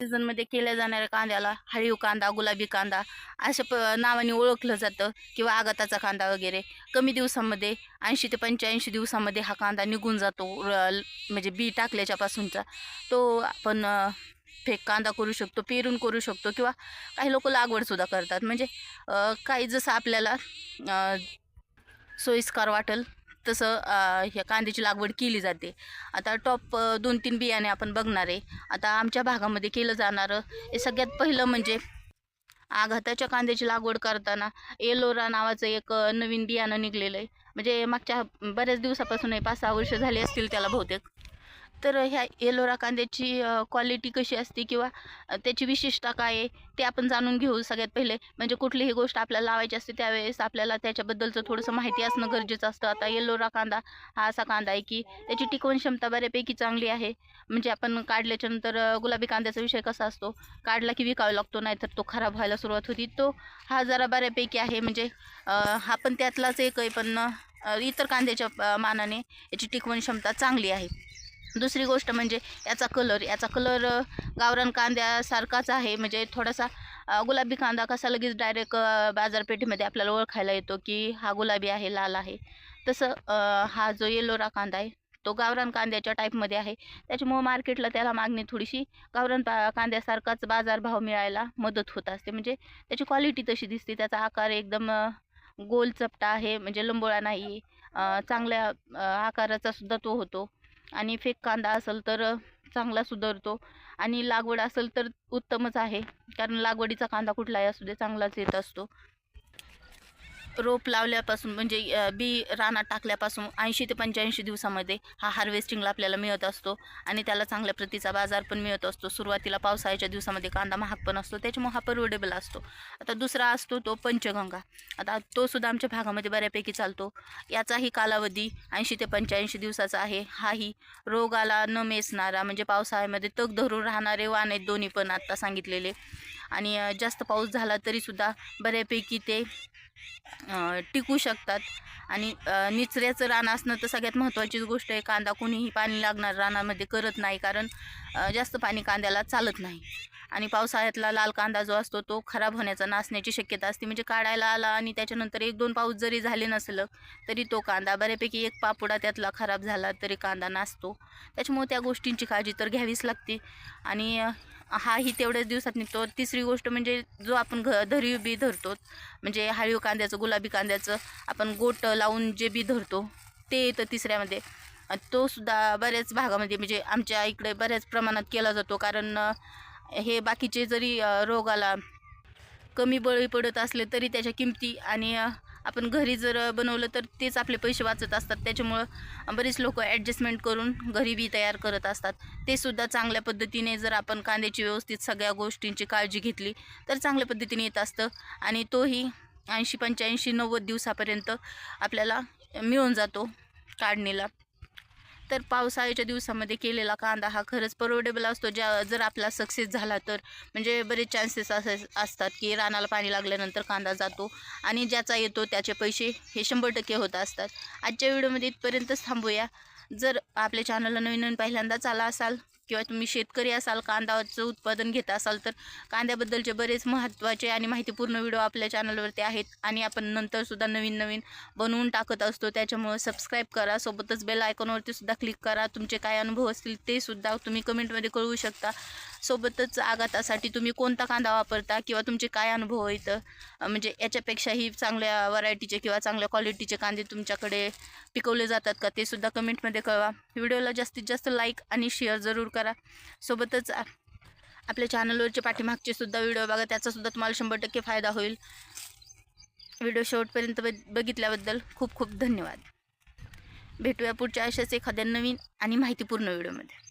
सीझनमध्ये केल्या जाणाऱ्या कांद्याला हळीव कांदा, गुलाबी कांदा अशा नावाने ओळखलं जातं किंवा आगाताचा कांदा वगैरे. कमी दिवसामध्ये 80 ते 85 दिवसामध्ये हा कांदा निघून जातो. म्हणजे बी टाकल्याच्यापासूनचा तो आपण फेक कांदा करू शकतो, पेरून करू शकतो किंवा काही लोक लागवडसुद्धा करतात. म्हणजे काही जसं आपल्याला सोयीस्कर वाटेल तसं ह्या कांद्याची लागवड केली जाते. आता टॉप 2-3 बियाणे आपण बघणार आहे. आता आमच्या भागामध्ये केलं जाणारं हे सगळ्यात पहिलं म्हणजे आघाताच्या कांद्याची लागवड करताना एलोरा नावाचं एक नवीन बियाणं निघलेलं आहे. म्हणजे मागच्या बऱ्याच दिवसापासून 5-6 वर्ष झाली असतील त्याला बहुतेक. तर ह्या एलोरा कांद्याची क्वालिटी कशी असते किंवा त्याची विशेषता काय आहे ते आपण जाणून घेऊ. सगळ्यात पहिले म्हणजे कुठलीही गोष्ट आपल्याला लावायची असते त्यावेळेस आपल्याला त्याच्याबद्दलचं थोडंसं माहिती असणं गरजेचं असतं. आता एलोरा कांदा हा असा कांदा आहे की त्याची टिकवण क्षमता बऱ्यापैकी चांगली आहे. म्हणजे आपण काढल्याच्यानंतर गुलाबी कांद्याचा विषय कसा असतो, काढला की विकावा लागतो, नाहीतर तो खराब व्हायला सुरुवात होती. तो हा जरा बऱ्यापैकी आहे. म्हणजे हा पण त्यातलाच एक आहे, पण इतर कांद्याच्या मानाने याची टिकवण क्षमता चांगली आहे. दुसरी गोष्ट म्हणजे याचा कलर गावरान कांद्यासारखाच आहे. म्हणजे थोडासा गुलाबी कांदा कसा लगेच डायरेक्ट बाजारपेठेमध्ये आपल्याला ओळखायला येतो की हा गुलाबी आहे, लाल आहे, तसं हा जो एलोरा कांदा आहे तो गावरान कांद्याच्या टाईपमध्ये आहे. त्याच्यामुळं मार्केटला त्याला मागणी थोडीशी गावरान कांद्यासारखाच बाजारभाव मिळायला मदत होत असते. म्हणजे त्याची क्वालिटी तशी दिसते. त्याचा आकार एकदम गोल चपटा आहे, म्हणजे लंबोळा नाही, चांगल्या आकाराचा सुद्धा तो होतो. आणि फेक कांदा असेल तर चांगला सुधारतो आणि लागवड असेल तर उत्तमच आहे, कारण लागवडीचा कांदा कुठलाही असू दे चांगलाच येत असतो. रोप लावल्यापासून म्हणजे बी रानात टाकल्यापासून 80 ते 85 दिवसामध्ये हा हार्वेस्टिंगला आपल्याला मिळत असतो आणि त्याला चांगल्या प्रतीचा बाजार पण मिळत असतो. सुरुवातीला पावसाळ्याच्या दिवसामध्ये कांदा महाग पण असतो, त्याच्यामुळे हा परवडेबल असतो. आता दुसरा असतो तो पंचगंगा. आता तो सुद्धा आमच्या भागामध्ये बऱ्यापैकी चालतो. याचाही कालावधी 80 ते 85 दिवसाचा आहे. हाही रोगाला न मेसणारा, म्हणजे पावसाळ्यामध्ये तग धरून राहणारे वाण आहेत दोन्ही पण आत्ता सांगितलेले. आणि जास्त पाऊस झाला तरीसुद्धा बऱ्यापैकी ते टिकू शकतात. आणि निचऱ्याचं रान असणं तर सगळ्यात महत्त्वाचीच गोष्ट आहे. कांदा कोणीही पाणी लागणार रानामध्ये करत नाही, कारण जास्त पाणी कांद्याला चालत नाही. आणि पावसाळ्यातला लाल कांदा जो असतो तो खराब होण्याचा, नासण्याची शक्यता असते. म्हणजे काढायला आला आणि त्याच्यानंतर 1-2 पाऊस जरी झाले नसलं तरी तो कांदा बऱ्यापैकी एक पापुडा त्यातला खराब झाला तरी कांदा नासतो. त्याच्यामुळे त्या गोष्टींची काळजी तर घ्यावीच लागते. आणि हाही तेवढ्याच दिवसात निघतो. तिसरी गोष्ट म्हणजे जो आपण धरीव बी धरतो, म्हणजे हळीव कांद्याचं, गुलाबी कांद्याचं आपण गोट लावून जे बी धरतो ते येतं तिसऱ्यामध्ये. तो सुद्धा बऱ्याच भागामध्ये, म्हणजे आमच्या इकडे बऱ्याच प्रमाणात केला जातो. कारण हे बाकीचे जरी रोगाला कमी बळी पडत असले तरी त्याच्या किमती आणि आपण घरी जर बनवलं तर तेच आपले पैसे वाचत असतात. त्याच्यामुळं बरेच लोक ॲडजस्टमेंट करून घरी बी तयार करत असतात. ते सुद्धा चांगल्या पद्धतीने जर आपण कांद्याची व्यवस्थित सगळ्या गोष्टींची काळजी घेतली तर चांगल्या पद्धतीने येत असतं. आणि तोही 80, 85, 90 दिवसापर्यंत आपल्याला मिळून जातो काढणीला. तर पावसाळ्याच्या दिवसामध्ये केलेला कांदा हा खरंच परवडेबल असतो. जर आपला सक्सेस झाला तर. म्हणजे बरेच चान्सेस असतात की रानाला पाणी लागल्यानंतर कांदा जातो आणि ज्याचा येतो त्याचे पैसे हे 100% होत असतात. आजच्या व्हिडिओमध्ये इथपर्यंतच थांबूया. जर आपल्या चॅनलला नवीन पहिल्यांदाच आला असाल किंवा तुम्ही शेतकरी असाल, कांद्याचं उत्पादन घेत असाल, तर कांद्याबद्दलचे बरेच महत्त्वाचे आणि माहितीपूर्ण व्हिडिओ आपल्या चॅनलवरती आहेत आणि आपण नंतरसुद्धा नवीन बनवून टाकत असतो. त्याच्यामुळे सबस्क्राईब करा, सोबतच बेल आयकॉनवरती सुद्धा क्लिक करा. तुमचे काय अनुभव असतील ते सुद्धा तुम्ही कमेंटमध्ये कळवू शकता. सोबतच आघातासाठी तुम्ही कोणता कांदा वापरता किंवा तुमचे काय अनुभव आहेत, म्हणजे याच्यापेक्षाही चांगल्या व्हरायटीचे किंवा चांगल्या क्वालिटीचे कांदे तुमच्याकडे पिकवले जातात का ते सुद्धा कमेंटमध्ये कळवा. व्हिडिओला जास्तीत जास्त लाईक आणि शेअर जरूर करा. सोबतच आपल्या चॅनलवरचे पाठीमागचे सुद्धा व्हिडिओ बघा, त्याचासुद्धा तुम्हाला 100% फायदा होईल. व्हिडिओ शेवटपर्यंत बघितल्याबद्दल खूप खूप धन्यवाद. भेटूया पुढच्या अशाच एखाद्या नवीन आणि माहितीपूर्ण व्हिडिओमध्ये.